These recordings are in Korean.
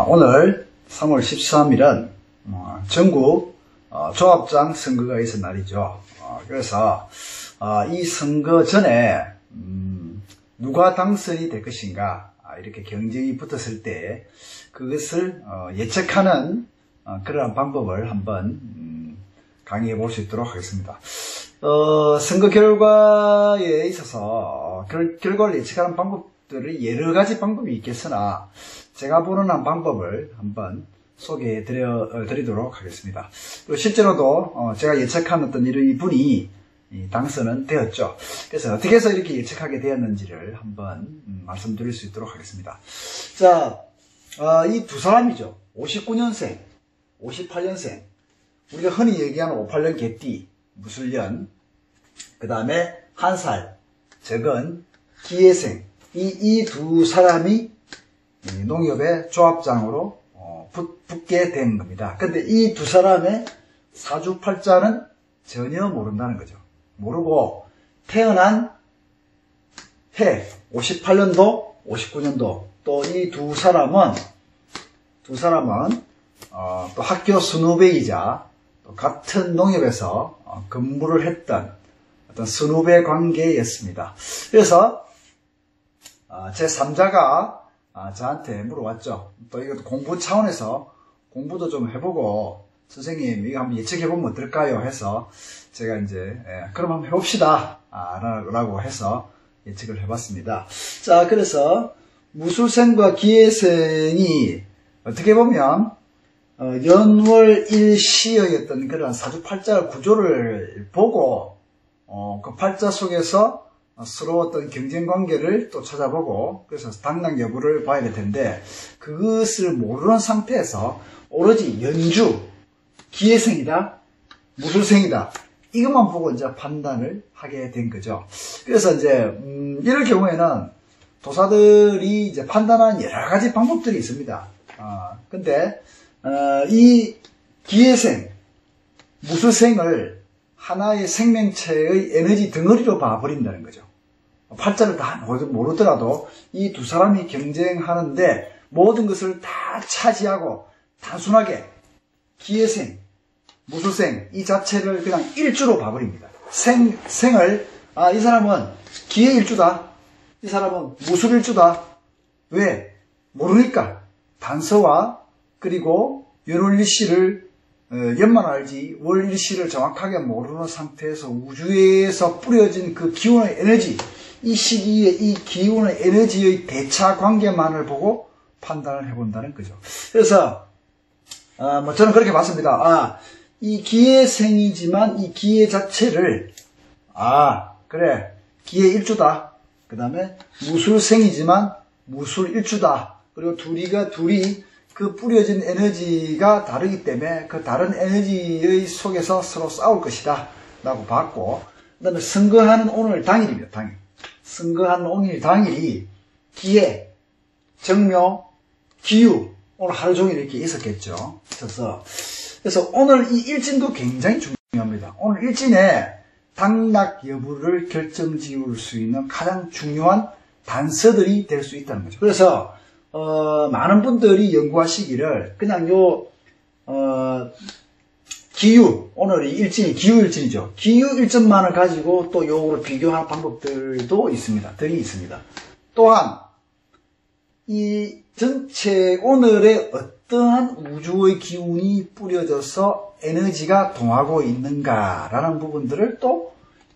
오늘 3월 13일은 전국 조합장 선거가 있을 날이죠. 그래서 이 선거 전에 누가 당선이 될 것인가 이렇게 경쟁이 붙었을 때 그것을 예측하는 그러한 방법을 한번 강의해 볼 수 있도록 하겠습니다. 선거 결과에 있어서 결과를 예측하는 방법들이 여러 가지 방법이 있겠으나 제가 보는 한 방법을 한번 소개해 드리도록 하겠습니다. 실제로도 제가 예측한 어떤 이분이 당선은 되었죠. 그래서 어떻게 해서 이렇게 예측하게 되었는지를 한번 말씀드릴 수 있도록 하겠습니다. 자, 이 두 사람이죠. 59년생, 58년생. 우리가 흔히 얘기하는 58년 개띠, 무술년, 그 다음에 한 살 적은 기해생. 이 두 사람이 농협의 조합장으로 붙게 된 겁니다. 근데 이 두 사람의 사주팔자는 전혀 모른다는 거죠. 모르고 태어난 해 58년도 59년도 또 이 두 사람은 또 학교 선후배이자 또 같은 농협에서 근무를 했던 어떤 선후배 관계였습니다. 그래서 제 3자가 저한테 물어봤죠. 또 이것도 공부 차원에서 공부도 좀 해보고 선생님 이거 한번 예측해보면 어떨까요? 해서 제가 이제 그럼 한번 해봅시다 라고 해서 예측을 해봤습니다. 자, 그래서 무술생과 기해생이 어떻게 보면 연월일시의 어떤 그런 사주팔자 구조를 보고 그 팔자 속에서 서로 어떤 경쟁관계를 또 찾아보고 그래서 당락 여부를 봐야 될 텐데 그것을 모르는 상태에서 오로지 연주, 기해생이다, 무술생이다 이것만 보고 이제 판단을 하게 된 거죠. 그래서 이제 이럴 경우에는 도사들이 이제 판단하는 여러 가지 방법들이 있습니다. 근데 이 기해생, 무술생을 하나의 생명체의 에너지 덩어리로 봐버린다는 거죠. 팔자를 다 모르더라도 이 두 사람이 경쟁하는데 모든 것을 다 차지하고 단순하게 기해생, 무술생 이 자체를 그냥 일주로 봐버립니다. 생을 이 사람은 기해일주다. 이 사람은 무술일주다. 왜? 모르니까 단서와 그리고 연월일시를 연만 알지 월일시를 정확하게 모르는 상태에서 우주에서 뿌려진 그 기운의 에너지 이 시기에 이 기운의 에너지의 대차 관계만을 보고 판단을 해본다는 거죠. 그래서 저는 그렇게 봤습니다. 이 기해생이지만 이 기해 자체를 그래 기해일주다. 그 다음에 무술생이지만 무술일주다. 그리고 둘이 그 뿌려진 에너지가 다르기 때문에 그 다른 에너지의 속에서 서로 싸울 것이다 라고 봤고 그 다음에 선거하는 오늘 당일입니다. 당일. 선거하는 오늘 당일이 기해, 정묘, 기유 오늘 하루 종일 이렇게 있었겠죠. 그래서 오늘 이 일진도 굉장히 중요합니다. 오늘 일진에 당락 여부를 결정지을 수 있는 가장 중요한 단서들이 될 수 있다는 거죠. 그래서 많은 분들이 연구하시기를 그냥 기유, 오늘이 일진이 기유일진이죠. 기유일진만을 가지고 또 요거를 비교하는 방법들도 있습니다. 또한 이 전체 오늘의 어떠한 우주의 기운이 뿌려져서 에너지가 동하고 있는가라는 부분들을 또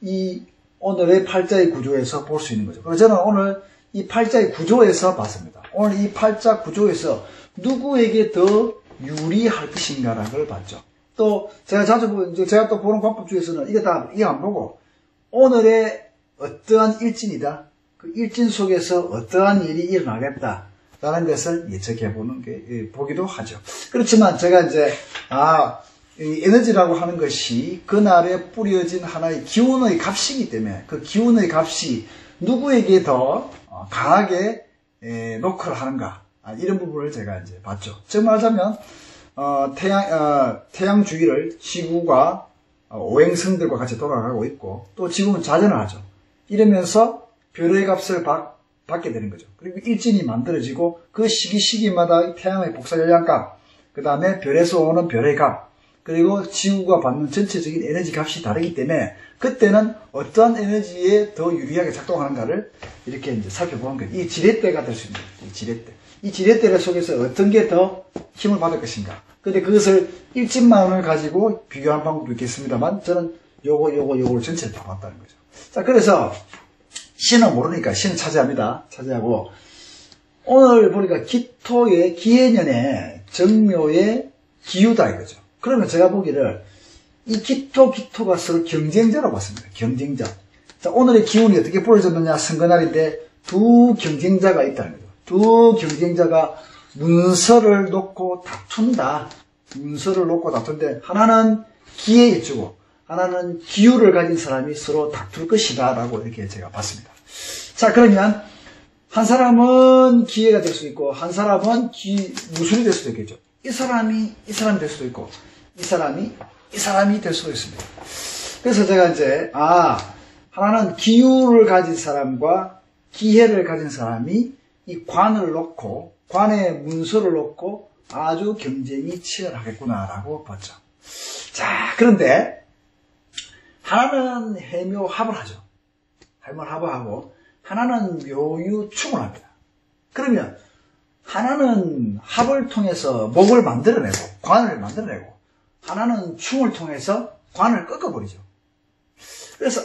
이 오늘의 팔자의 구조에서 볼 수 있는 거죠. 그래서 저는 오늘 이 팔자의 구조에서 봤습니다. 오늘 이 팔자 구조에서 누구에게 더 유리할 것인가라는 걸 봤죠. 또 제가 제가 또 보는 방법 중에서는 이거 안 보고 오늘의 어떠한 일진이다. 그 일진 속에서 어떠한 일이 일어나겠다라는 것을 예측해보는 게 보기도 하죠. 그렇지만 제가 이제 이 에너지라고 하는 것이 그날에 뿌려진 하나의 기운의 값이기 때문에 그 기운의 값이 누구에게 더 강하게 노크를 하는가 이런 부분을 제가 이제 봤죠. 즉 말하자면 태양 주위를 지구가 오행성들과 같이 돌아가고 있고 또 지구는 자전을 하죠. 이러면서 별의 값을 받게 되는 거죠. 그리고 일진이 만들어지고 그 시기마다 태양의 복사열량값, 그 다음에 별에서 오는 별의 값, 그리고 지구가 받는 전체적인 에너지 값이 다르기 때문에 그때는 어떠한 에너지에 더 유리하게 작동하는가를 이렇게 이제 살펴보는 거예요. 이 지렛대가 될 수 있는 거예요. 이 지렛대. 이 지렛대 속에서 어떤 게 더 힘을 받을 것인가. 근데 그것을 일진만을 가지고 비교하는 방법도 있겠습니다만 저는 요걸 전체를 다 봤다는 거죠. 자, 그래서 신은 모르니까 신은 차지합니다. 차지하고 오늘 보니까 기토의 기해년의 정묘의 기유다 이거죠. 그러면 제가 보기를 이 기토가 서로 경쟁자라고 봤습니다. 경쟁자. 자, 오늘의 기운이 어떻게 벌어졌느냐. 선거날인데 두 경쟁자가 있다는 거죠. 두 경쟁자가 문서를 놓고 다툰다. 문서를 놓고 다툰데 하나는 기의 일주고 하나는 기유를 가진 사람이 서로 다툴 것이다 라고 이렇게 제가 봤습니다. 자, 그러면 한 사람은 기회가 될 수도 있고 한 사람은 무술이 될 수도 있겠죠. 이 사람이 될 수도 있고 이 사람이 될 수도 있습니다. 그래서 제가 이제 하나는 기유를 가진 사람과 기회를 가진 사람이 이 관을 놓고 관의 문서를 놓고 아주 경쟁이 치열하겠구나라고 봤죠. 자, 그런데 하나는 해묘합을 하죠. 해묘합하고 하나는 묘유충을 합니다. 그러면 하나는 합을 통해서 목을 만들어내고 관을 만들어내고 하나는 충을 통해서 관을 꺾어버리죠. 그래서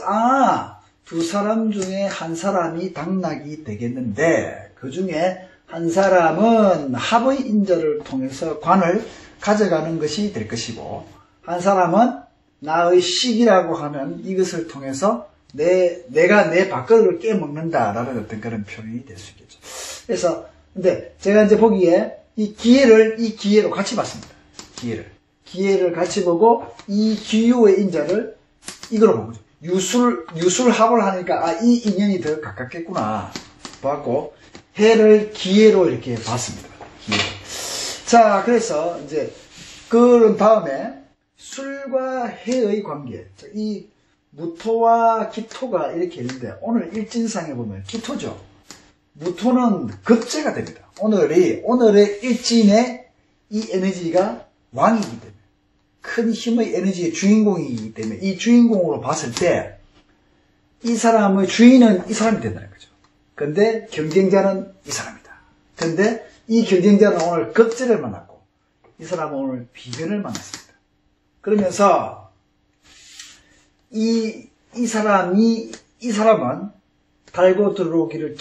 두 사람 중에 한 사람이 당락이 되겠는데 그 중에 한 사람은 합의 인자를 통해서 관을 가져가는 것이 될 것이고 한 사람은 나의 식이라고 하는 이것을 통해서 내가 내 밥그릇을 깨먹는다라는 어떤 그런 표현이 될 수 있겠죠. 그래서 근데 제가 이제 보기에 이 기회로 같이 봤습니다. 기회를 같이 보고 이 기유의 인자를 이거로 본 거죠. 유술합을 하니까 이 인연이 더 가깝겠구나 봤고 해를 기회로 이렇게 봤습니다. 기회로. 자, 그래서 이제 그런 다음에 술과 해의 관계. 이 무토와 기토가 이렇게 있는데 오늘 일진상에 보면 기토죠. 무토는 급제가 됩니다. 오늘의 일진의 이 에너지가 왕이기 때문에 큰 힘의 에너지의 주인공이기 때문에 이 주인공으로 봤을 때 이 사람의 주인은 이 사람이 된다는 거죠. 근데 경쟁자는 이 사람이다. 근데 이 경쟁자는 오늘 급제를 만났고 이 사람은 오늘 비변을 만났습니다. 그러면서 이 사람은 달고 들어오기를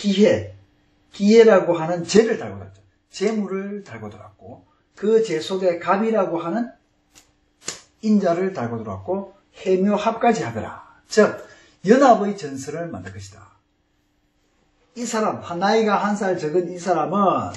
기회라고 하는 재를 달고 들었죠. 재물을 달고 들어왔고 그 재 속에 갑이라고 하는 인자를 달고 들어왔고 해묘합까지 하더라. 즉 연합의 전설을 만들 것이다. 이 사람 나이가 한 살 적은 이 사람은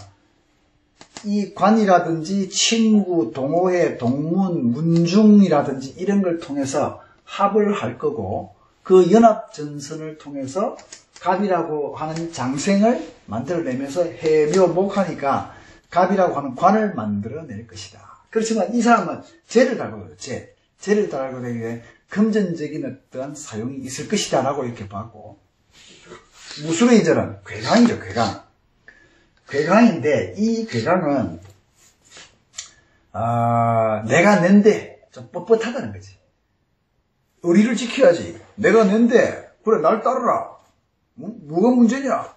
이 관이라든지 친구, 동호회, 동문, 문중이라든지 이런 걸 통해서 합을 할 거고 그 연합 전선을 통해서 갑이라고 하는 장생을 만들어내면서 해묘목하니까 갑이라고 하는 관을 만들어낼 것이다. 그렇지만 이 사람은 재를 달고 있어요. 재를 달고 되기에 금전적인 어떠한 사용이 있을 것이다 라고 이렇게 봤고 무술의 이절은 괴강이죠. 괴강인데 이 괴강은 내가 낸데 좀 뻣뻣하다는 거지. 의리를 지켜야지. 내가 낸데 그래 날 따르라. 뭐가 문제냐.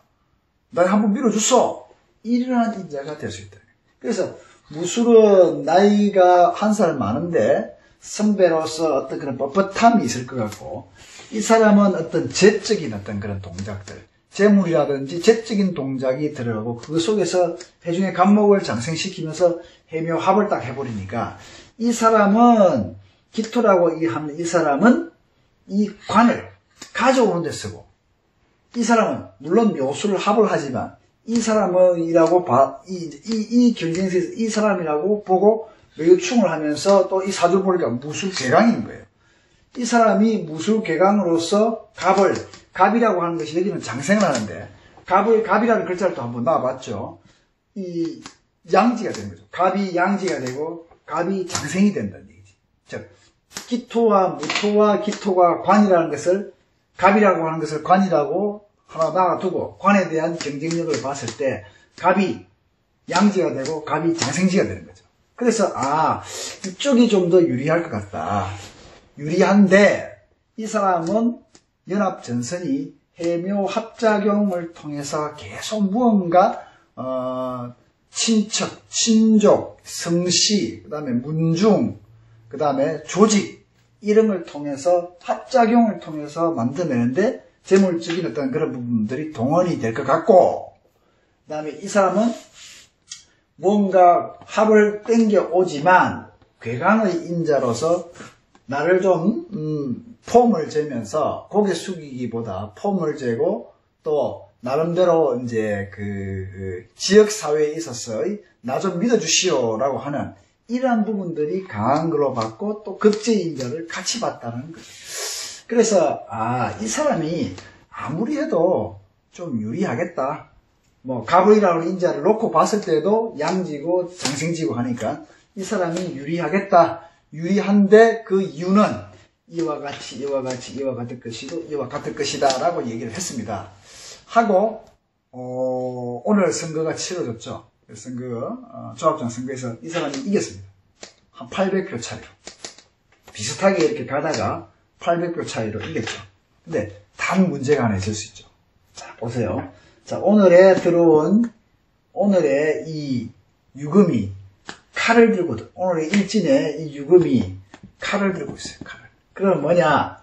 날 한번 밀어줬어. 이러한 인자가 될 수 있다. 그래서 무술은 나이가 한 살 많은데 선배로서 어떤 그런 뻣뻣함이 있을 것 같고 이 사람은 어떤 재적인 어떤 그런 동작들 재물이라든지 재적인 동작이 들어가고 그 속에서 해중의 간목을 장생시키면서 해묘합을 딱 해버리니까 이 사람은 기토라고 하면 이 사람은 이 관을 가져오는 데 쓰고 이 사람은 물론 묘수를 합을 하지만 이 사람이라고 이 경쟁에서 이 사람이라고 보고 묘충을 하면서 또 이 사주를 보니까 무술괴강인 거예요. 이 사람이 무술괴강으로서 갑이라고 하는 것이 여기는 장생을 하는데 갑이라는 글자를 또 한번 놔봤죠. 이 양지가 되는 거죠. 갑이 양지가 되고 갑이 장생이 된다는 얘기지. 즉 기토와 무토와 기토가 관이라는 것을 갑이라고 하는 것을 관이라고 하나 놔두고 관에 대한 경쟁력을 봤을 때 갑이 양지가 되고 갑이 장생지가 되는 거죠. 그래서 이쪽이 좀 더 유리할 것 같다. 유리한데 이 사람은 연합전선이 해묘 합작용을 통해서 계속 무언가 친척, 친족, 성씨, 그 다음에 문중, 그 다음에 조직 이런 걸 통해서 합작용을 통해서 만들어내는데 재물적인 어떤 그런 부분들이 동원이 될 것 같고, 그 다음에 이 사람은 뭔가 합을 땡겨 오지만 괴강의 인자로서 나를 좀 폼을 재면서 고개 숙이기보다 폼을 재고 또 나름대로 이제 그 지역 사회에 있어서의 나 좀 믿어주시오라고 하는 이러한 부분들이 강한 걸로 봤고 또 급제인자를 같이 봤다는 거죠. 그래서 이 사람이 아무리 해도 좀 유리하겠다. 뭐 갑의라는 인자를 놓고 봤을 때도 양지고 장생지고 하니까 이 사람이 유리하겠다. 유리한데 그 이유는 이와 같이 이와 같이 이와 같을 것이고 이와 같을 것이다 라고 얘기를 했습니다. 하고 오늘 선거가 치러졌죠. 선거 조합장 선거에서 이 사람이 이겼습니다. 한 800표 차이로 비슷하게 이렇게 가다가 800표 차이로 이겼죠. 근데 단 문제가 하나 있을 수 있죠. 자 보세요. 자 오늘에 들어온 오늘의 이 유금이 칼을 들고 오늘의 일진에 이 유금이 칼을 들고 있어요. 칼을. 그럼 뭐냐?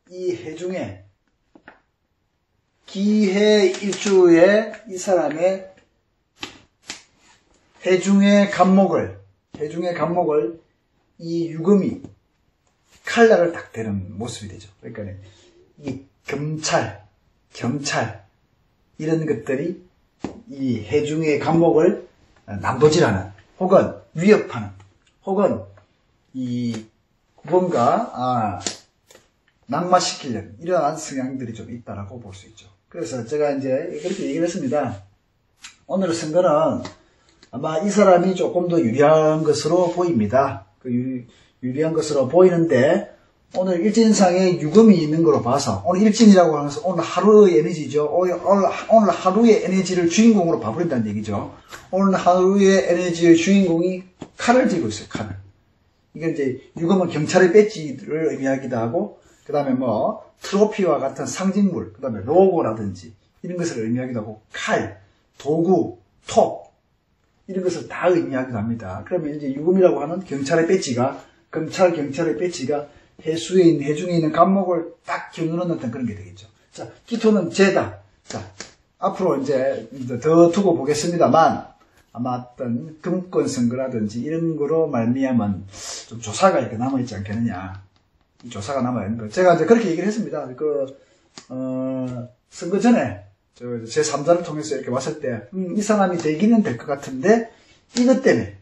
이 해중에 기해 일주에 이 사람의 해중의 간목을 이 유금이 칼날을 딱 대는 모습이 되죠. 그러니까 이 경찰 이런 것들이 이 해중의 간목을 난도질하는 혹은 위협하는 혹은 이 뭔가 낙마시키려는 이러한 성향들이 좀 있다라고 볼 수 있죠. 그래서 제가 이제 그렇게 얘기를 했습니다. 오늘 선거는 아마 이 사람이 조금 더 유리한 것으로 보입니다. 유리한 것으로 보이는데 오늘 일진상에 유금이 있는 거로 봐서 오늘 일진이라고 하면서 오늘 하루의 에너지죠. 오늘 하루의 에너지를 주인공으로 봐버린다는 얘기죠. 오늘 하루의 에너지의 주인공이 칼을 들고 있어요. 칼을. 이게 이제 유금은 경찰의 배지를 의미하기도 하고 그 다음에 뭐 트로피와 같은 상징물, 그 다음에 로고라든지 이런 것을 의미하기도 하고 칼, 도구, 톱 이런 것을 다 의미하기도 합니다. 그러면 이제 유금이라고 하는 경찰의 배지가 경찰의 배지가 해중에 있는 간목을 딱 겨누는 어떤 그런 게 되겠죠. 자, 기토는 재다. 자, 앞으로 이제 더 두고 보겠습니다만 아마 어떤 금권 선거라든지 이런 거로 말미암은 좀 조사가 이렇게 남아있지 않겠느냐. 이 조사가 남아있는 거. 제가 이제 그렇게 얘기를 했습니다. 선거 전에 제 3자를 통해서 이렇게 왔을 때, 이 사람이 되기는 될 것 같은데, 이것 때문에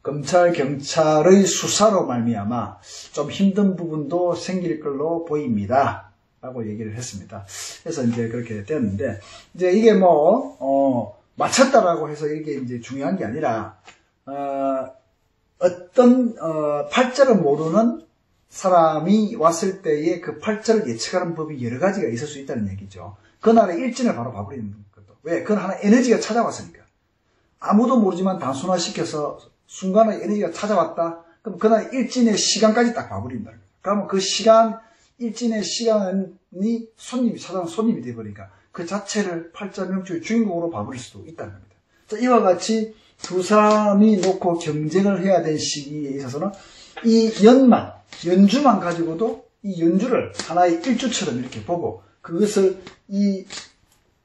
검찰, 경찰의 수사로 말미암아 좀 힘든 부분도 생길 걸로 보입니다. 라고 얘기를 했습니다. 그래서 이제 그렇게 되었는데, 이제 이게 맞췄다라고 해서 이게 이제 중요한 게 아니라, 어떤, 팔자를 모르는 사람이 왔을 때의 그 팔자를 예측하는 법이 여러 가지가 있을 수 있다는 얘기죠. 그날의 일진을 바로 봐버리는 것도. 왜? 그건 하나 에너지가 찾아왔으니까. 아무도 모르지만 단순화시켜서 순간의 에너지가 찾아왔다. 그럼 그날 일진의 시간까지 딱 봐버린다는 거예요. 그러면 그 시간, 일진의 시간이 찾아온 손님이 되어버리니까 그 자체를 팔자 명주의 주인공으로 봐버릴 수도 있다는 겁니다. 자, 이와 같이 두 사람이 놓고 경쟁을 해야 될 시기에 있어서는 이 연주만 가지고도 이 연주를 하나의 일주처럼 이렇게 보고 그것을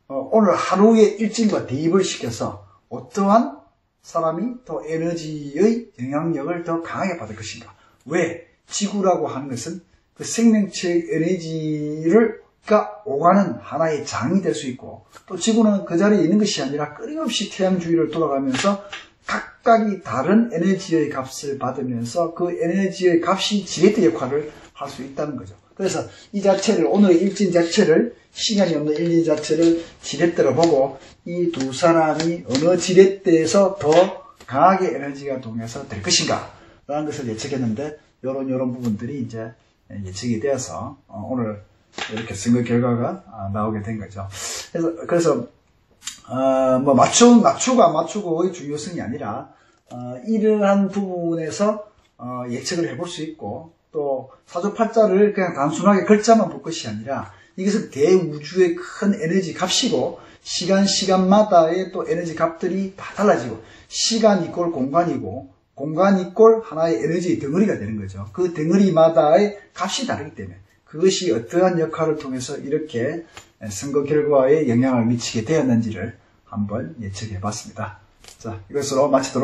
오늘 하루의 일진과 대입을 시켜서 어떠한 사람이 더 에너지의 영향력을 더 강하게 받을 것인가. 왜? 지구라고 하는 것은 그 생명체의 에너지가 오가는 하나의 장이 될 수 있고 또 지구는 그 자리에 있는 것이 아니라 끊임없이 태양 주위를 돌아가면서 각각이 다른 에너지의 값을 받으면서 그 에너지의 값이 지렛대 역할을 할 수 있다는 거죠. 그래서 이 자체를 오늘의 일진 자체를 시간이 없는 일진 자체를 지렛대로 보고 이 두 사람이 어느 지렛대에서 더 강하게 에너지가 동해서 될 것인가 라는 것을 예측했는데 요런 부분들이 이제 예측이 되어서 오늘 이렇게 선거 결과가 나오게 된 거죠. 그래서 뭐 맞추고 안 맞추고의 중요성이 아니라 이러한 부분에서 예측을 해볼 수 있고, 또 사주팔자를 그냥 단순하게 글자만 볼 것이 아니라 이것은 대우주의 큰 에너지 값이고, 시간마다의 또 에너지 값들이 다 달라지고, 시간 이꼴 공간이고, 공간 이꼴 하나의 에너지 덩어리가 되는 거죠. 그 덩어리마다의 값이 다르기 때문에 그것이 어떠한 역할을 통해서 이렇게 선거 결과에 영향을 미치게 되었는지를 한번 예측해 봤습니다. 자, 이것으로 마치도록